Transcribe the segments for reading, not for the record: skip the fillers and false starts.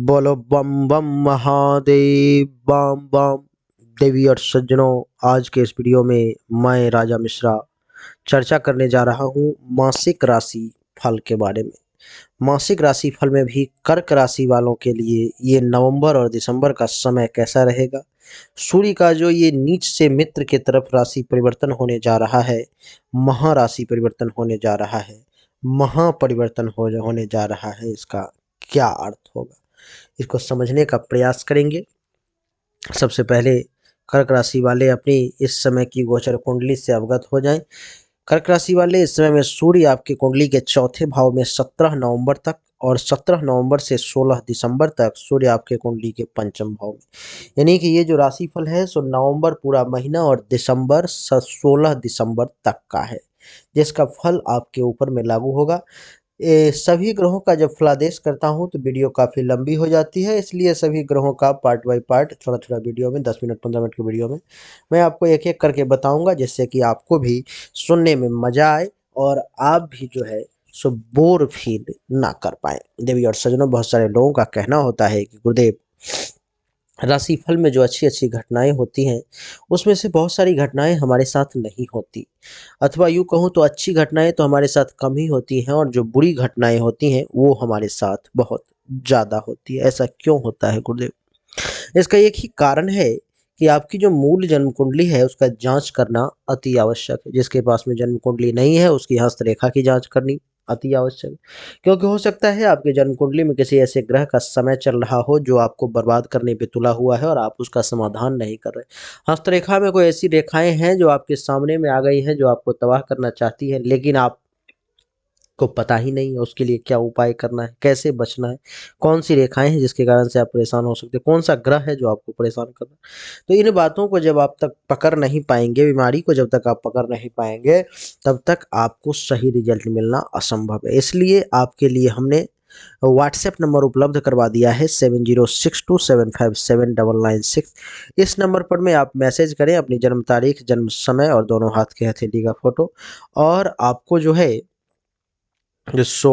बोलो बम बम महादेव बम बम। देवी और सज्जनों, आज के इस वीडियो में मैं राजा मिश्रा चर्चा करने जा रहा हूँ मासिक राशि फल के बारे में। मासिक राशि फल में भी कर्क राशि वालों के लिए ये नवंबर और दिसंबर का समय कैसा रहेगा। सूर्य का जो ये नीच से मित्र की तरफ राशि परिवर्तन होने जा रहा है, महाराशि परिवर्तन होने जा रहा है, महापरिवर्तन होने जा रहा है, इसका क्या अर्थ होगा, इसको समझने का प्रयास करेंगे। सबसे पहले कर्क राशि वाले अपनी इस समय की गोचर कुंडली से अवगत हो जाएं। कर्क राशि वाले इस समय में सूर्य आपकी कुंडली के चौथे भाव में 17 नवंबर तक और 17 नवंबर से 16 दिसंबर तक सूर्य आपके कुंडली के पंचम भाव में, यानी कि ये जो राशिफल है सो नवंबर पूरा महीना और दिसंबर 16 दिसंबर तक का है, जिसका फल आपके ऊपर में लागू होगा। सभी ग्रहों का जब फलादेश करता हूं तो वीडियो काफ़ी लंबी हो जाती है, इसलिए सभी ग्रहों का पार्ट बाय पार्ट थोड़ा थोड़ा वीडियो में 10 मिनट 15 मिनट के वीडियो में मैं आपको एक एक करके बताऊंगा, जिससे कि आपको भी सुनने में मजा आए और आप भी जो है सो बोर फील ना कर पाए। देवी और सज्जनों, बहुत सारे लोगों का कहना होता है कि गुरुदेव, राशिफल में जो अच्छी अच्छी घटनाएं होती हैं उसमें से बहुत सारी घटनाएं हमारे साथ नहीं होती, अथवा यूँ कहूँ तो अच्छी घटनाएं तो हमारे साथ कम ही होती हैं और जो बुरी घटनाएं होती हैं वो हमारे साथ बहुत ज़्यादा होती है। ऐसा क्यों होता है गुरुदेव? इसका एक ही कारण है कि आपकी जो मूल जन्म कुंडली है उसका जांच करना अति आवश्यक है। जिसके पास में जन्म कुंडली नहीं है उसकी हस्तरेखा की जांच करनी अति आवश्यक है, क्योंकि हो सकता है आपके जन्म कुंडली में किसी ऐसे ग्रह का समय चल रहा हो जो आपको बर्बाद करने पे तुला हुआ है और आप उसका समाधान नहीं कर रहे। हस्तरेखा में कोई ऐसी रेखाएं हैं जो आपके सामने में आ गई हैं, जो आपको तबाह करना चाहती है, लेकिन आप को पता ही नहीं है उसके लिए क्या उपाय करना है, कैसे बचना है, कौन सी रेखाएं हैं जिसके कारण से आप परेशान हो सकते हैं, कौन सा ग्रह है जो आपको परेशान कर रहा है। तो इन बातों को जब आप तक पकड़ नहीं पाएंगे, बीमारी को जब तक आप पकड़ नहीं पाएंगे, तब तक आपको सही रिजल्ट मिलना असंभव है। इसलिए आपके लिए हमने व्हाट्सएप नंबर उपलब्ध करवा दिया है 7062757996। इस नंबर पर में आप मैसेज करें अपनी जन्म तारीख, जन्म समय और दोनों हाथ के हथेली का फोटो, और आपको जो है सो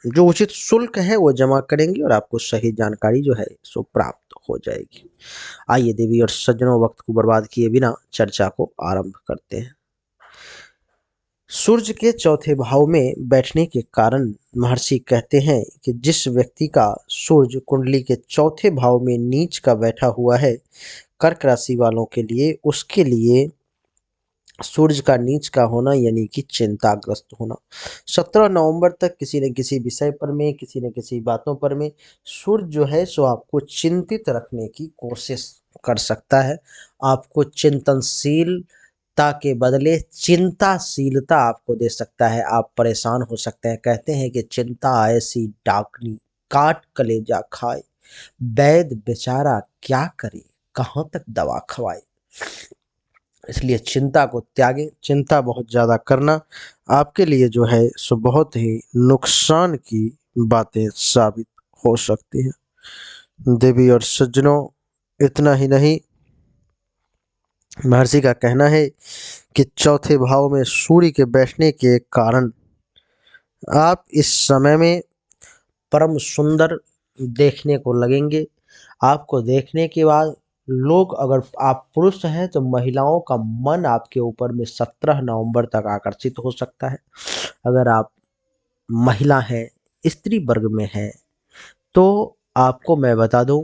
जो उचित शुल्क है वो जमा करेंगे और आपको सही जानकारी जो है सो प्राप्त हो जाएगी। आइए देवी और सज्जनों, वक्त को बर्बाद किए बिना चर्चा को आरंभ करते हैं। सूर्य के चौथे भाव में बैठने के कारण महर्षि कहते हैं कि जिस व्यक्ति का सूर्य कुंडली के चौथे भाव में नीच का बैठा हुआ है, कर्क राशि वालों के लिए, उसके लिए सूर्य का नीच का होना यानी कि चिंताग्रस्त होना। 17 नवंबर तक किसी न किसी विषय पर में, किसी न किसी बातों पर में सूर्य जो है सो आपको चिंतित रखने की कोशिश कर सकता है। आपको चिंतनशीलता के बदले चिंताशीलता आपको दे सकता है। आप परेशान हो सकते हैं। कहते हैं कि चिंता ऐसी डाकनी काट कलेजा खाए, वैद्य बेचारा क्या करे, कहाँ तक दवा खवाए। इसलिए चिंता को त्यागें। चिंता बहुत ज़्यादा करना आपके लिए जो है सो बहुत ही नुकसान की बातें साबित हो सकती हैं। देवी और सज्जनों, इतना ही नहीं, महर्षि का कहना है कि चौथे भाव में सूर्य के बैठने के कारण आप इस समय में परम सुंदर देखने को लगेंगे। आपको देखने के बाद लोग, अगर आप पुरुष हैं तो महिलाओं का मन आपके ऊपर में 17 नवंबर तक आकर्षित हो सकता है। अगर आप महिला हैं, स्त्री वर्ग में हैं, तो आपको मैं बता दूं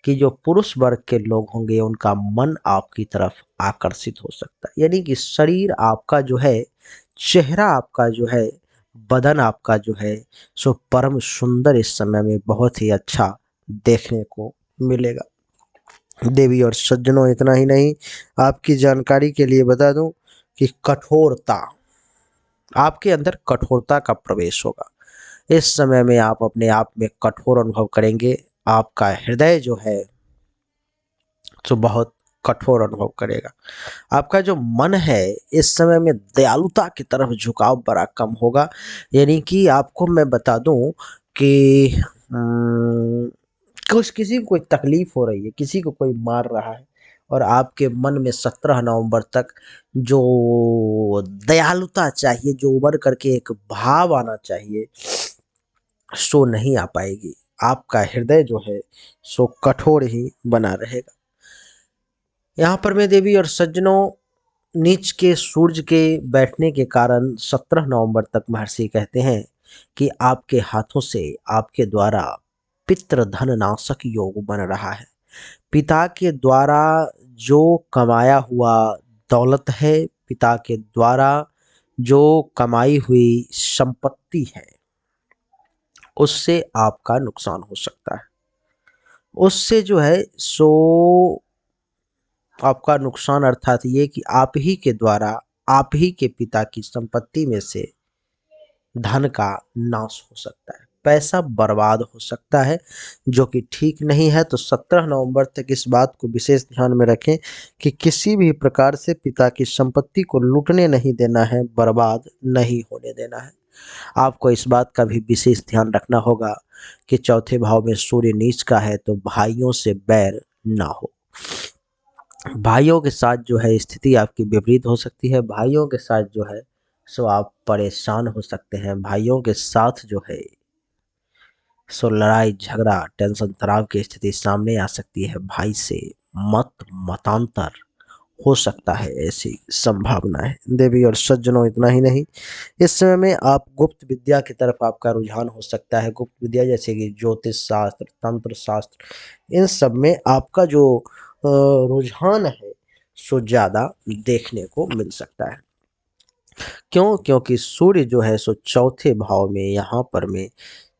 कि जो पुरुष वर्ग के लोग होंगे उनका मन आपकी तरफ आकर्षित हो सकता है। यानी कि शरीर आपका जो है, चेहरा आपका जो है, बदन आपका जो है सो परम सुंदर इस समय में बहुत ही अच्छा देखने को मिलेगा। देवी और सज्जनों, इतना ही नहीं, आपकी जानकारी के लिए बता दूं कि कठोरता, आपके अंदर कठोरता का प्रवेश होगा। इस समय में आप अपने आप में कठोर अनुभव करेंगे। आपका हृदय जो है जो बहुत कठोर अनुभव करेगा। आपका जो मन है इस समय में दयालुता की तरफ झुकाव बड़ा कम होगा। यानी कि आपको मैं बता दूं कि कुछ किसी को कोई तकलीफ हो रही है, किसी को कोई मार रहा है, और आपके मन में 17 नवंबर तक जो दयालुता चाहिए, जो उभर करके एक भाव आना चाहिए, सो नहीं आ पाएगी। आपका हृदय जो है सो कठोर ही बना रहेगा। यहाँ पर मैं देवी और सज्जनों, नीच के सूरज के बैठने के कारण 17 नवंबर तक महर्षि कहते हैं कि आपके हाथों से आपके द्वारा पितृधन नाशक योग बन रहा है। पिता के द्वारा जो कमाया हुआ दौलत है, पिता के द्वारा जो कमाई हुई संपत्ति है, उससे आपका नुकसान हो सकता है। उससे जो है सो आपका नुकसान अर्थात ये कि आप ही के द्वारा आप ही के पिता की संपत्ति में से धन का नाश हो सकता है, पैसा बर्बाद हो सकता है, जो कि ठीक नहीं है। तो 17 नवंबर तक इस बात को विशेष ध्यान में रखें कि किसी भी प्रकार से पिता की संपत्ति को लूटने नहीं देना है, बर्बाद नहीं होने देना है। आपको इस बात का भी विशेष ध्यान रखना होगा कि चौथे भाव में सूर्य नीच का है, तो भाइयों से बैर ना हो। भाइयों के साथ जो है स्थिति आपकी विपरीत हो सकती है। भाइयों के साथ जो है सो आप परेशान हो सकते हैं। भाइयों के साथ जो है सो लड़ाई झगड़ा टेंशन तनाव की स्थिति सामने आ सकती है। भाई से मतांतर हो सकता है, ऐसी संभावना है। देवी और सज्जनों, इतना ही नहीं, इस समय में आप गुप्त विद्या की तरफ आपका रुझान हो सकता है। गुप्त विद्या जैसे कि ज्योतिष शास्त्र, तंत्र शास्त्र, इन सब में आपका जो रुझान है सो ज़्यादा देखने को मिल सकता है। क्यों? क्योंकि सूर्य जो है सो चौथे भाव में यहाँ पर में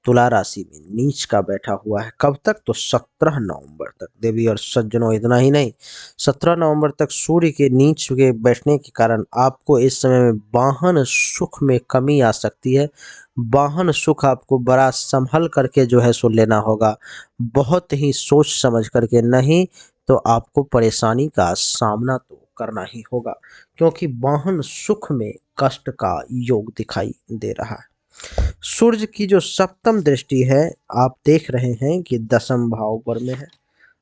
तुला राशि में नीच का बैठा हुआ है। कब तक? तो 17 नवंबर तक। देवी और सज्जनों, इतना ही नहीं, 17 नवंबर तक सूर्य के नीच के बैठने के कारण आपको इस समय में वाहन सुख में कमी आ सकती है। वाहन सुख आपको बड़ा संभल करके जो है सो लेना होगा, बहुत ही सोच समझ करके, नहीं तो आपको परेशानी का सामना तो करना ही होगा, क्योंकि वाहन सुख में कष्ट का योग दिखाई दे रहा है। सूर्य की जो सप्तम दृष्टि है, आप देख रहे हैं कि दसम भाव पर में है,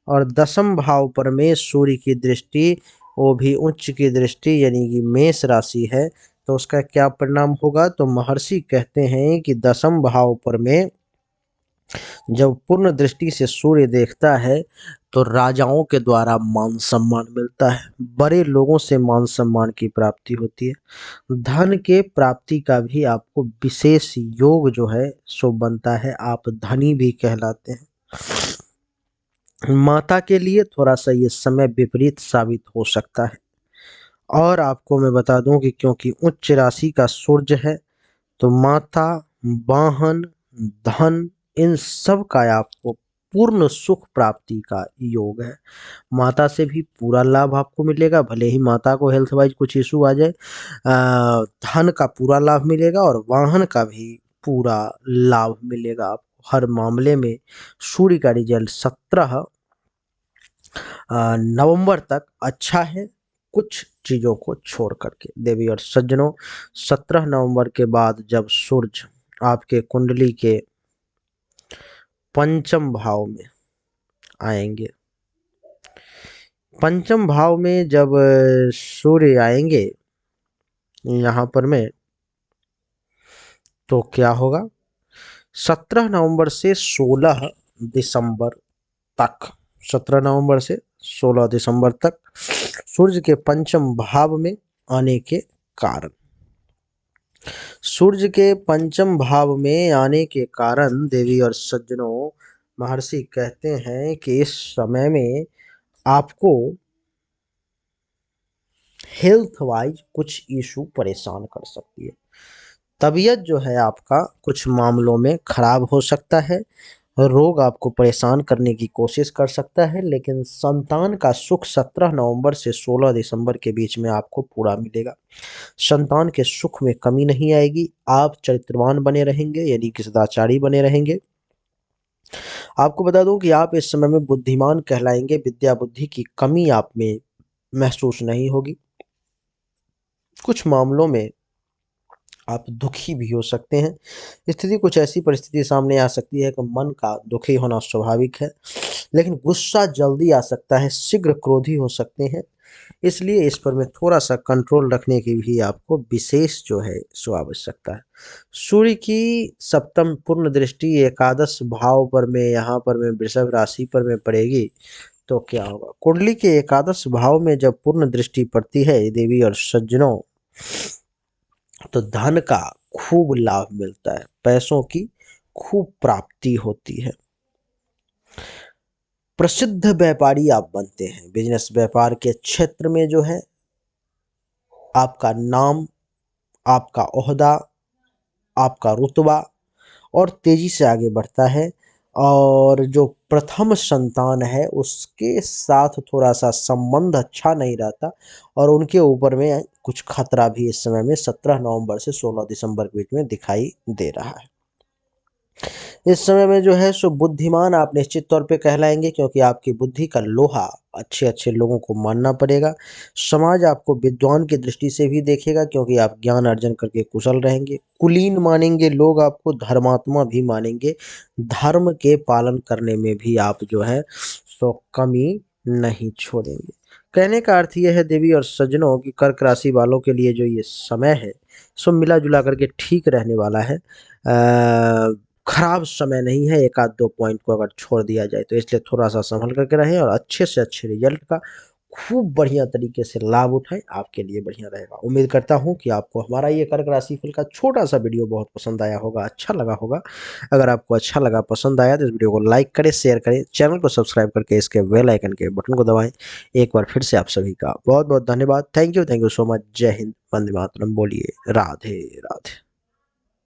और दसम भाव पर में सूर्य की दृष्टि, वो भी उच्च की दृष्टि, यानी कि मेष राशि है। तो उसका क्या परिणाम होगा? तो महर्षि कहते हैं कि दसम भाव पर में जब पूर्ण दृष्टि से सूर्य देखता है तो राजाओं के द्वारा मान सम्मान मिलता है, बड़े लोगों से मान सम्मान की प्राप्ति होती है। धन के प्राप्ति का भी आपको विशेष योग जो है सो बनता है, आप धनी भी कहलाते हैं। माता के लिए थोड़ा सा ये समय विपरीत साबित हो सकता है। और आपको मैं बता दूं कि क्योंकि उच्च राशि का सूर्य है, तो माता, वाहन, धन, इन सब का आपको पूर्ण सुख प्राप्ति का योग है। माता से भी पूरा लाभ आपको मिलेगा, भले ही माता को हेल्थ वाइज कुछ इशू आ जाए। धन का पूरा लाभ मिलेगा और वाहन का भी पूरा लाभ मिलेगा आपको। हर मामले में सूर्य का रिजल्ट 17 नवंबर तक अच्छा है, कुछ चीज़ों को छोड़ करके। देवी और सज्जनों, 17 नवंबर के बाद जब सूर्य आपके कुंडली के पंचम भाव में आएंगे, पंचम भाव में जब सूर्य आएंगे यहाँ पर में, तो क्या होगा? 17 नवंबर से 16 दिसंबर तक, 17 नवंबर से 16 दिसंबर तक सूर्य के पंचम भाव में आने के कारण, सूर्य के पंचम भाव में आने के कारण देवी और सज्जनों, महर्षि कहते हैं कि इस समय में आपको हेल्थ वाइज कुछ इशू परेशान कर सकती है। तबीयत जो है आपका कुछ मामलों में खराब हो सकता है, रोग आपको परेशान करने की कोशिश कर सकता है, लेकिन संतान का सुख 17 नवंबर से 16 दिसंबर के बीच में आपको पूरा मिलेगा। संतान के सुख में कमी नहीं आएगी, आप चरित्रवान बने रहेंगे, यानी कि सदाचारी बने रहेंगे। आपको बता दूं कि आप इस समय में बुद्धिमान कहलाएंगे, विद्या बुद्धि की कमी आप में महसूस नहीं होगी। कुछ मामलों में आप दुखी भी हो सकते हैं। स्थिति कुछ ऐसी परिस्थिति सामने आ सकती है कि मन का दुखी होना स्वाभाविक है, लेकिन गुस्सा जल्दी आ सकता है, शीघ्र क्रोधी हो सकते हैं। इसलिए इस पर में थोड़ा सा कंट्रोल रखने की भी आपको विशेष जो है सो आवश्यकता है। सूर्य की सप्तम पूर्ण दृष्टि एकादश भाव पर में यहाँ पर में वृषभ राशि पर में पड़ेगी तो क्या होगा। कुंडली के एकादश भाव में जब पूर्ण दृष्टि पड़ती है देवी और सज्जनों, तो धन का खूब लाभ मिलता है, पैसों की खूब प्राप्ति होती है, प्रसिद्ध व्यापारी आप बनते हैं। बिजनेस व्यापार के क्षेत्र में जो है आपका नाम, आपका ओहदा, आपका रुतबा और तेजी से आगे बढ़ता है। और जो प्रथम संतान है उसके साथ थोड़ा सा संबंध अच्छा नहीं रहता और उनके ऊपर में कुछ खतरा भी इस समय में 17 नवंबर से 16 दिसंबर के बीच में दिखाई दे रहा है। इस समय में जो है सो बुद्धिमान आप निश्चित तौर पे कहलाएंगे, क्योंकि आपकी बुद्धि का लोहा अच्छे अच्छे लोगों को मानना पड़ेगा। समाज आपको विद्वान की दृष्टि से भी देखेगा, क्योंकि आप ज्ञान अर्जन करके कुशल रहेंगे। कुलीन मानेंगे लोग आपको, धर्मात्मा भी मानेंगे, धर्म के पालन करने में भी आप जो है सो कमी नहीं छोड़ेंगे। कहने का अर्थ यह है देवी और सज्जनों की कर्क राशि वालों के लिए जो ये समय है सो मिला जुला करके ठीक रहने वाला है। खराब समय नहीं है, एक आध दो पॉइंट को अगर छोड़ दिया जाए तो, इसलिए थोड़ा सा संभल करके रहें और अच्छे से अच्छे रिजल्ट का खूब बढ़िया तरीके से लाभ उठाएं, आपके लिए बढ़िया रहेगा। उम्मीद करता हूं कि आपको हमारा ये कर्क राशि फल का छोटा सा वीडियो बहुत पसंद आया होगा, अच्छा लगा होगा। अगर आपको अच्छा लगा, पसंद आया तो इस वीडियो को लाइक करें, शेयर करें, चैनल को सब्सक्राइब करके इसके बेल आइकन के बटन को दबाएं। एक बार फिर से आप सभी का बहुत बहुत धन्यवाद। Thank you so much. जय हिंद, वंदे मातरम। बोलिए राधे राधे।